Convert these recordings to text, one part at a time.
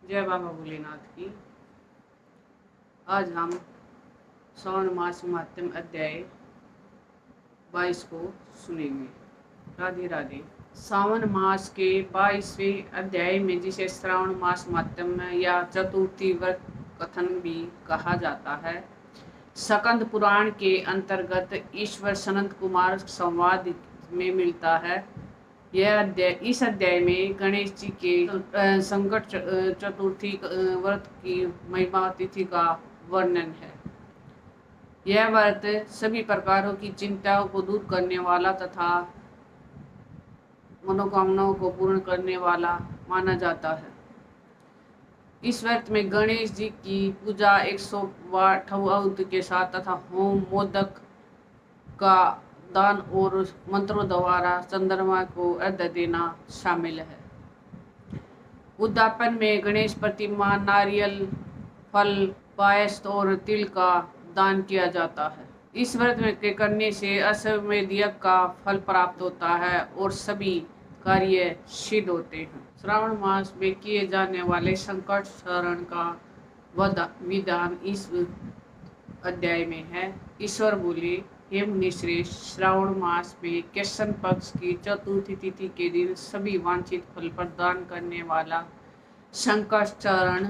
जय बाबा भोलेनाथ की। आज हम श्रावण मास महात्म्य अध्याय 22 को सुनेंगे। राधे राधे। सावन मास के 22वें अध्याय में, जिसे श्रावण मास महात्म्य या चतुर्थी व्रत कथन भी कहा जाता है, स्कंद पुराण के अंतर्गत ईश्वर सनत कुमार संवाद में मिलता है। इस अध्याय में गणेश जी के संकट चतुर्थी व्रत की महिमा तिथि का वर्णन है। यह व्रत सभी प्रकारों की चिंताओं को दूर करने वाला तथा मनोकामनाओं को पूर्ण करने वाला माना जाता है। इस व्रत में गणेश जी की पूजा 108 आहुति के साथ तथा होम, मोदक का दान और मंत्रों द्वारा चंद्रमा को अर्घ्य देना शामिल है। उद्यापन में गणेश प्रतिमा, नारियल, फल, पायस और तिल का दान किया जाता है। इस व्रत में करने से अश्वमेध यज्ञ का फल प्राप्त होता है और सभी कार्य सिद्ध होते हैं। श्रावण मास में किए जाने वाले संकट हरण का विधान इस अध्याय में है। ईश्वर बोले, हे मुनिश्रेष्ठ, श्रावण मास में कृष्ण पक्ष की चतुर्थी तिथि के दिन सभी वांछित फल प्रदान करने वाला संकटहरण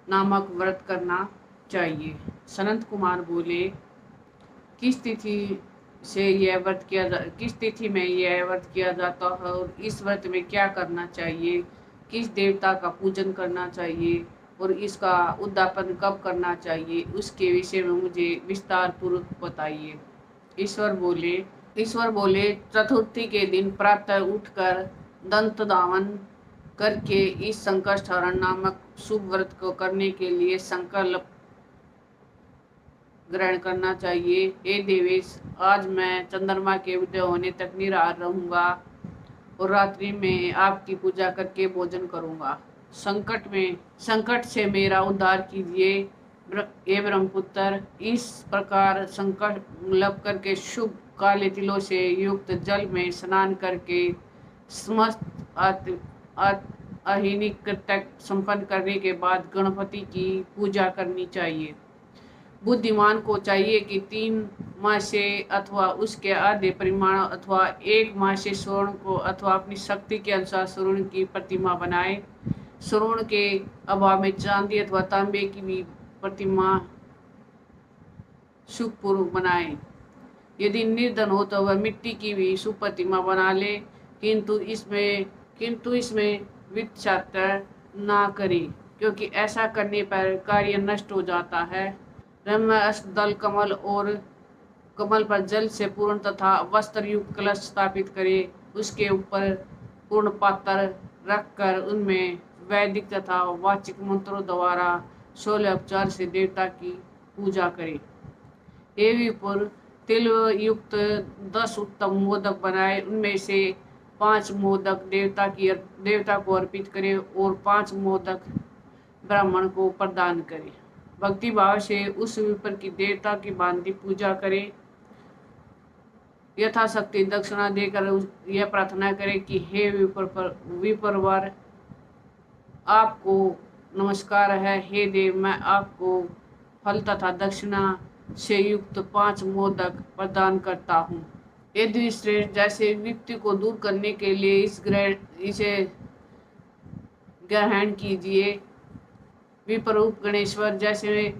नामक व्रत करना चाहिए। सनत कुमार बोले, किस तिथि में यह व्रत किया जाता है और इस व्रत में क्या करना चाहिए, किस देवता का पूजन करना चाहिए और इसका उद्यापन कब करना चाहिए, उसके विषय में मुझे विस्तार पूर्वक बताइए। ईश्वर बोले, चतुर्थी के दिन प्रातः उठकर दंत दामन करके इस संकटहरण नामक शुभ व्रत को करने के लिए संकल्प ग्रहण करना चाहिए। हे देवेश, आज मैं चंद्रमा के उदय होने तक निराहार रहूंगा और रात्रि में आपकी पूजा करके भोजन करूंगा। संकट से मेरा उद्धार कीजिए हे ब्रह्मपुत्र। इस प्रकार संकल्प करके शुभ काले तिलों से युक्त जल में स्नान करके समस्त अहिनिक कृत्य संपन्न करने के बाद गणपति की पूजा करनी चाहिए। बुद्धिमान को चाहिए कि 3 माह से अथवा उसके आधे परिमाण अथवा 1 माह से स्वर्ण को अथवा अपनी शक्ति के अनुसार स्वर्ण की प्रतिमा बनाए। स्वर्ण के अभाव में चांदी अथवा तांबे की भी प्रतिमा सुखपूर्वक बनाए। यदि निर्धन हो तो वह मिट्टी की भी शुभ प्रतिमा बना ले, किंतु इसमें विच्छात्र ना करे, क्योंकि ऐसा करने पर कार्य नष्ट हो जाता है। रम्य अष्टदल कमल और कमल पर जल से पूर्ण तथा वस्त्र युक्त कलश स्थापित करे। उसके ऊपर पूर्ण पात्र रखकर उनमें वैदिक तथा वाचिक मंत्रों द्वारा 16 उपचार से देवता की पूजा करे। हे विपुर, तिल युक्त 10 उत्तम मोदक बनाए। उनमें से 5 मोदक देवता को अर्पित करे और 5 मोदक ब्राह्मण को प्रदान करे। भक्ति भाव से उस विपर की देवता की भांति पूजा करे। यथाशक्ति दक्षिणा देकर यह प्रार्थना करे कि हे विप्रवर, आपको नमस्कार है। हे देव, मैं आपको फल तथा दक्षिणा से युक्त 5 मोदक प्रदान करता हूँ। ये द्विश्रेष्ठ, जैसे व्यक्ति को दूर करने के लिए इसे ग्रहण कीजिए। विप्ररूप गणेश्वर, जैसे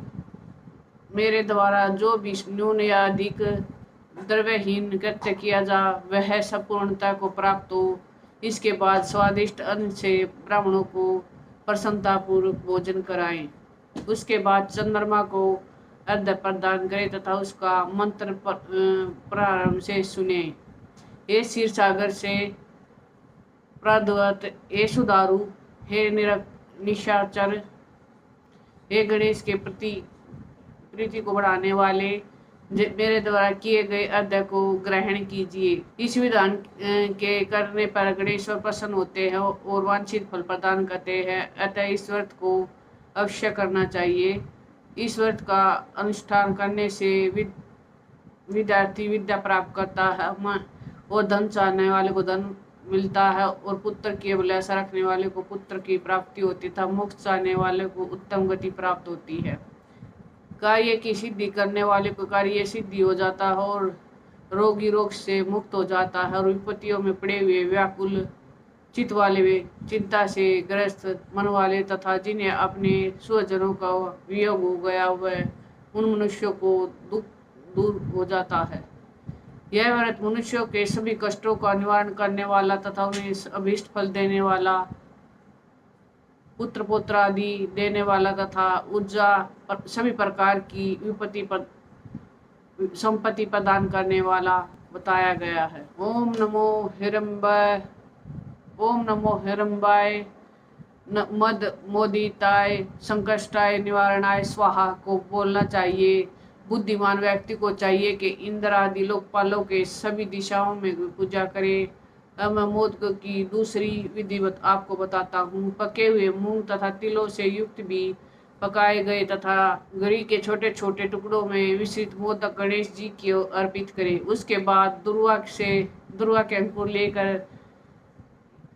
मेरे द्वारा जो भी न्यून या अधिक द्रव्यहीन कृत्य किया जा वह संपूर्णता को प्राप्त हो। इसके बाद स्वादिष्ट अन्न से ब्राह्मणों को प्रसन्नतापूर्वक भोजन कराएं। उसके बाद चंद्रमा को अर्घ्य प्रदान करें तथा उसका मंत्र प्रारंभ से सुने। हे क्षीर सागर से प्रादुत, हे सुधारु, हे निशाचर, हे गणेश के प्रीति को बढ़ाने वाले, मेरे द्वारा किए गए अर्घ्य को ग्रहण कीजिए। इस विधान के करने पर गणेश्वर प्रसन्न होते हैं और वांछित फल प्रदान करते हैं। अतः इस व्रत को अवश्य करना चाहिए। इस व्रत का अनुष्ठान करने से विद्यार्थी विद्या प्राप्त करता है और धन चाहने वाले को धन मिलता है और पुत्र की अभिलाषा रखने वाले को पुत्र की प्राप्ति होती तथा मोक्ष चाहने वाले को उत्तम गति प्राप्त होती है। कार्य की सिद्धि करने वाले को कार्य सिद्धि हो जाता है और रोगी रोग से मुक्त हो जाता है और विपत्तियों में पड़े हुए व्याकुल चित्त वाले वे चिंता से ग्रस्त मन वाले तथा जिन्हें अपने स्वजनों का वियोग हो गया वह उन मनुष्यों को दुख दूर हो जाता है। यह व्रत मनुष्यों के सभी कष्टों का निवारण करने वाला तथा उन्हें अभीष्ट फल देने वाला, पुत्र पुत्र आदि देने वाला तथा ऊर्जा सभी प्रकार की संपत्ति प्रदान करने वाला बताया गया है। ओम नमो हिरंबाय, ओम नमो हिरंबाय मद मोदिताय संकष्टाय निवारणाय स्वाहा को बोलना चाहिए। बुद्धिमान व्यक्ति को चाहिए कि इंद्र आदि लोकपालों के सभी दिशाओं में पूजा करे। अब मैं मोदक की दूसरी विधिवत आपको बताता हूँ। पके हुए मूंग तथा तिलों से युक्त भी पकाए गए तथा गरी के छोटे छोटे टुकड़ों में विस्तृत मोदक गणेश जी की अर्पित करें। उसके बाद दुर्वा के अंकुर लेकर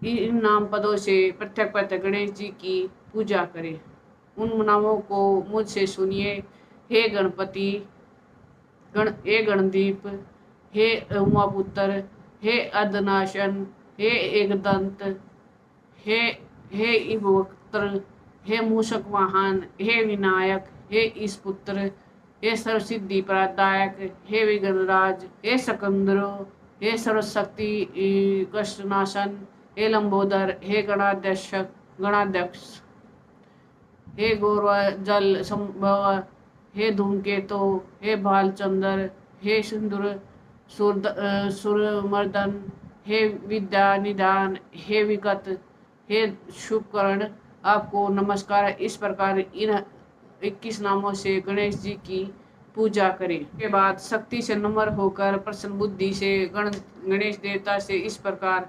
इन नाम पदों से प्रत्येक प्रत्येक गणेश जी की पूजा करें। उन नामों को मुझसे सुनिए। हे गणपति, हे गणदीप, हे उमापुत्र, हे अर्धनाशन, हे एकदंत, हे इवक्त्र, हे मूषक वाहन, हे विनायक, हे ईशपुत्र, हे सर्वसिद्धि प्रदायक, हे विघ्नराज, हे सकंदरो, हे सर्वशक्ति कष्टनाशन, हे लंबोदर, हे गणाध्यक्ष, हे गौरव जल संभव, हे धूमकेतु, हे भालचंद्र, हे सिंदूर सुरमर्दन, हे विद्या निदान, हे विगत, हे शुभकर्ण, आपको नमस्कार। इस प्रकार इन 21 नामों से गणेश जी की पूजा करें। के बाद शक्ति से नम्र होकर प्रसन्न बुद्धि से गणेश देवता से इस प्रकार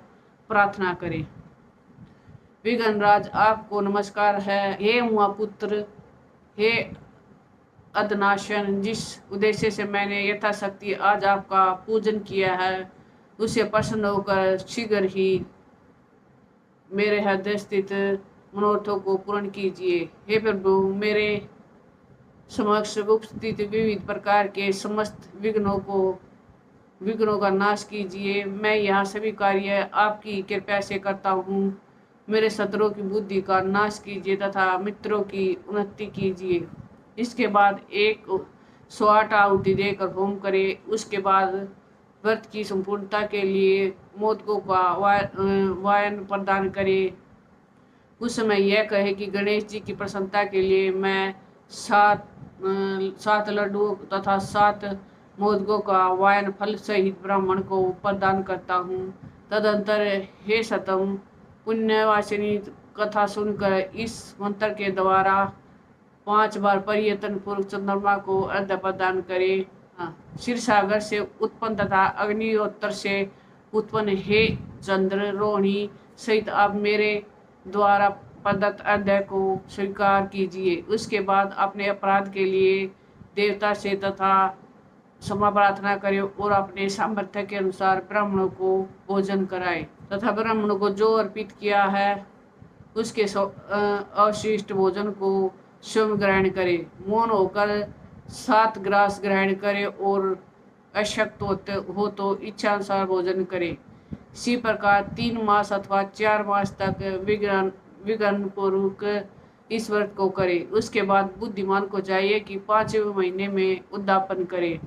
प्रार्थना करें। विघ्नराज, आपको नमस्कार है। हे उमापुत्र, हे अदनाशन, जिस उद्देश्य से मैंने यथाशक्ति आज आपका पूजन किया है उसे प्रसन्न होकर शीघ्र ही मेरे हृदय स्थित मनोरथों को पूर्ण कीजिए। हे प्रभु, मेरे समक्ष उपस्थित विविध प्रकार के समस्त विघ्नों का नाश कीजिए। मैं यह सभी कार्य आपकी कृपा से करता हूँ। मेरे शत्रुओं की बुद्धि का नाश कीजिए तथा मित्रों की उन्नति कीजिए। इसके बाद एक 108 आहुति देकर होम करें। उसके बाद व्रत की संपूर्णता के लिए मोदकों का वायन प्रदान करें। उस समय यह कहे कि गणेश जी की प्रसन्नता के लिए मैं 7 लड्डुओं तथा 7 मोदकों का वायन फल सहित ब्राह्मण को प्रदान करता हूँ। तदंतर हे सतम पुण्यवासिनी कथा सुनकर इस मंत्र के द्वारा 5 बार परियतन पूर्वक चंद्रमा को अर्घ्य प्रदान करे। क्षीर सागर से उत्पन्न तथा अग्निहोत्र से उत्पन्न हे चंद्र रोहिणी सहित आप मेरे द्वारा प्रदत्त अर्घ्य को स्वीकार कीजिए। उसके बाद अपने अपराध के लिए देवता से तथा क्षमा प्रार्थना करें और अपने सामर्थ्य के अनुसार ब्राह्मणों को भोजन कराएं तथा ब्राह्मणों को जो अर्पित किया है उसके अवशिष्ट भोजन को स्वयं ग्रहण करे। मौन होकर 7 ग्रास ग्रहण करे और अशक्त हो तो इच्छा अनुसार भोजन करे। इसी प्रकार 3 मास अथवा 4 मास तक विघ्न पूर्वक इस व्रत को करे। उसके बाद बुद्धिमान को चाहिए कि 5वें महीने में उद्यापन करे।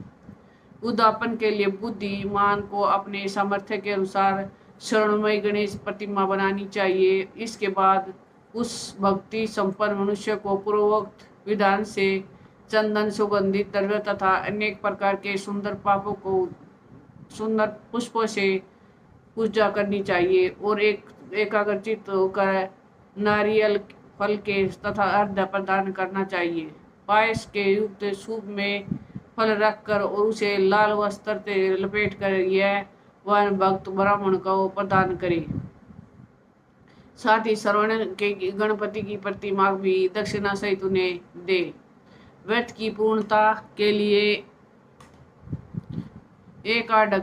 उद्यापन के लिए बुद्धिमान को अपने सामर्थ्य के अनुसार शरणमय गणेश प्रतिमा बनानी चाहिए। इसके बाद उस भक्ति संपन्न मनुष्य को पूर्वोक्त विधान से चंदन सुगंधित द्रव्य तथा अनेक प्रकार के सुंदर पुष्पों से पूजा करनी चाहिए और एकाग्रचित होकर नारियल फल के तथा अर्घ्य प्रदान करना चाहिए। पायस के युक्त सूप में फल रखकर और उसे लाल वस्त्र से लपेट कर यह वह भक्त ब्राह्मण को प्रदान करे। साथ ही श्रवण के गणपति की प्रतिमा भी दक्षिणा सहित उन्हें दे। व्रत की पूर्णता के लिए 1 आढ़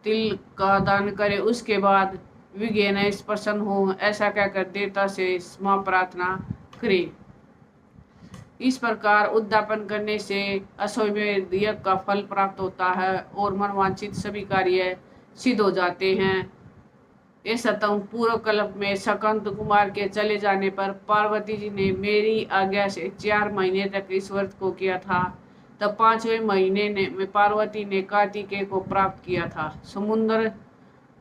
तिल का दान करे। उसके बाद विज्ञान प्रसन्न हो, ऐसा कहकर देवता से क्षमा प्रार्थना करें। इस प्रकार उद्यापन करने से अश्वमेध यज्ञ का फल प्राप्त होता है और मनवांछित सभी कार्य सिद्ध हो जाते हैं। इस सतम पूर्व कल्प में सकंद कुमार के चले जाने पर पार्वती जी ने मेरी आज्ञा से 4 महीने तक इस व्रत को किया था। तब 5वें महीने में पार्वती ने कार्तिकेय को प्राप्त किया था। समुद्र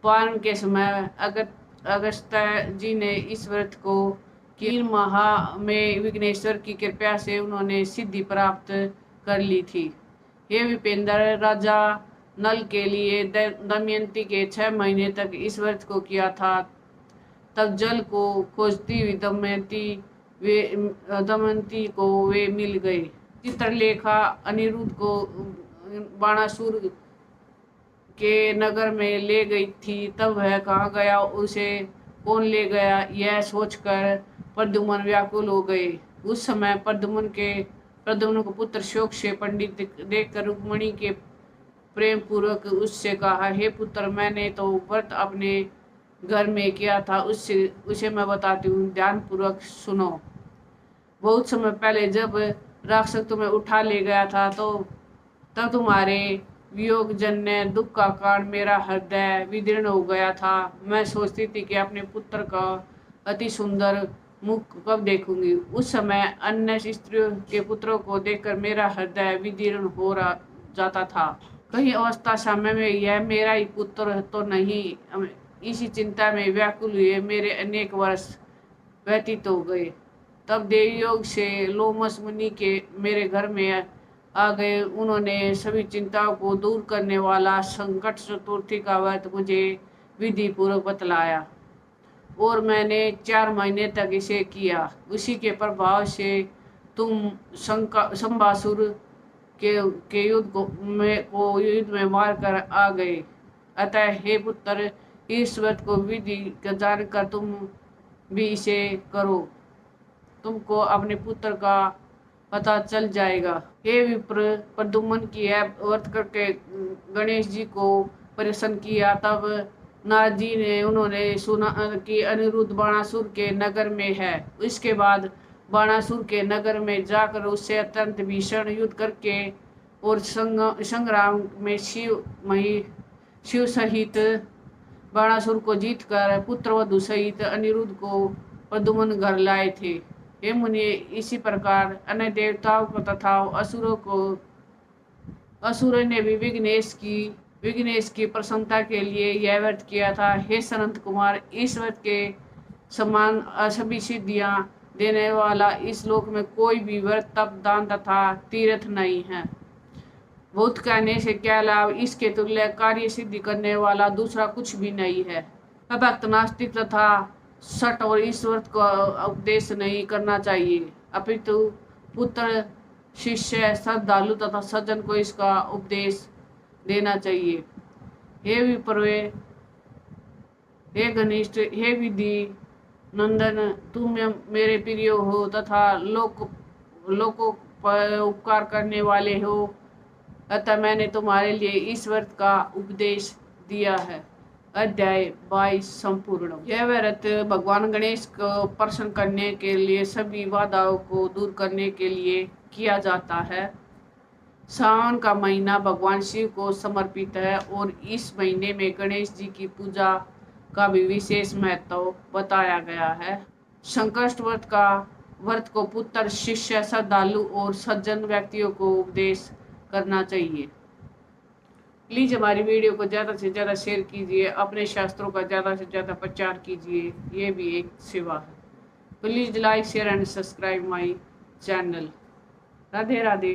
पार के समय अगस्त्य जी ने इस व्रत को 3 माह में विघ्नेश्वर की कृपा से उन्होंने सिद्धि प्राप्त कर ली थी। हे विपेंद्र, राजा नल के लिए दमयंती के 6 महीने तक इस व्रत को किया था। तब जल को खोजती हुई दमयंती को वे मिल गए। चित्रलेखा अनिरुद्ध को बाणासुर के नगर में ले गई थी। तब वह कहाँ गया, उसे कौन ले गया, यह सोचकर प्रद्युम्न व्याकुल हो गए। उस समय प्रद्युम्न को पुत्र शोक से पंडित देखकर रुक्मिणी के प्रेम पूर्वक उससे कहा, हे पुत्र, मैंने तो व्रत अपने घर में किया था, उसे मैं बताती हूँ, ध्यान पूर्वक सुनो। बहुत समय पहले जब राक्षस तुम्हें उठा ले गया था तो तब तुम्हारे वियोग जन्य दुख का कारण मेरा हृदय विदीर्ण हो गया था। मैं सोचती थी कि अपने पुत्र का अति सुंदर मुख कब देखूंगी। उस समय अन्य स्त्रियों के पुत्रों को देखकर मेरा हृदय विदीर्ण हो जाता था। कहीं अवस्था समय में यह मेरा ही पुत्र तो नहीं, इसी चिंता में व्याकुल हुए मेरे अनेक वर्ष व्यतीत हो गए। तब देवयोग से लोमस मुनि के मेरे घर में आ गए। उन्होंने सभी चिंताओं को दूर करने वाला संकट चतुर्थी का व्रत मुझे विधि पूर्वक बतलाया और मैंने 4 महीने तक इसे किया। उसी के प्रभाव से तुम शंबासुर के युद्ध में मार कर आ गए। अतः हे पुत्र, इस व्रत को विधि जानकर तुम भी इसे करो, तुमको अपने पुत्र का पता चल जाएगा। हे विप्र, प्रद्युम्न की यह व्रत करके गणेश जी को प्रसन्न किया। तब नारद जी ने उन्होंने सुना कि अनिरुद्ध बाणासुर के नगर में है। इसके बाद बाणासुर के नगर में जाकर उससे अत्यंत भीषण युद्ध करके और संग्राम में शिव सहित बाणासुर को जीतकर पुत्रवधु सहित अनिरुद्ध को प्रद्युम्न घर लाए थे। हे मुनि, इसी प्रकार अन्य देवताओं को तथा असुरों ने भी विघ्नेश की प्रसन्नता के लिए यह व्रत किया था। हे सनत कुमार, इस व्रत के समान सभी सिद्धियां देने वाला इस लोक में कोई भी व्रत, तप, दान तथा तीर्थ नहीं है। बहुत कहने से क्या लाभ, इसके तुल्य कार्य सिद्धि करने वाला दूसरा कुछ भी नहीं है। भक्त नास्तिक तथा सट और इस व्रत को उपदेश नहीं करना चाहिए, अपितु पुत्र, शिष्य, श्रद्धालु तथा सज्जन को इसका उपदेश देना चाहिए। हे विप्रवे, हे घनिष्ठ, हे विधि नंदन, तुम मेरे प्रिय हो तथा लोकों पर उपकार करने वाले हो, अतः मैंने तुम्हारे लिए इस व्रत का उपदेश दिया है। अध्याय 22 संपूर्ण। यह व्रत भगवान गणेश को प्रसन्न करने के लिए, सभी बाधाओं को दूर करने के लिए किया जाता है। सावन का महीना भगवान शिव को समर्पित है और इस महीने में गणेश जी की पूजा का भी विशेष महत्व बताया गया है। संकष्ट व्रत को पुत्र, शिष्य, श्रद्धालु और सज्जन व्यक्तियों को उपदेश करना चाहिए। प्लीज हमारी वीडियो को ज़्यादा से ज़्यादा शेयर कीजिए, अपने शास्त्रों का ज़्यादा से ज़्यादा प्रचार कीजिए, ये भी एक सेवा है। Please like, share and subscribe my channel. Radhe Radhe.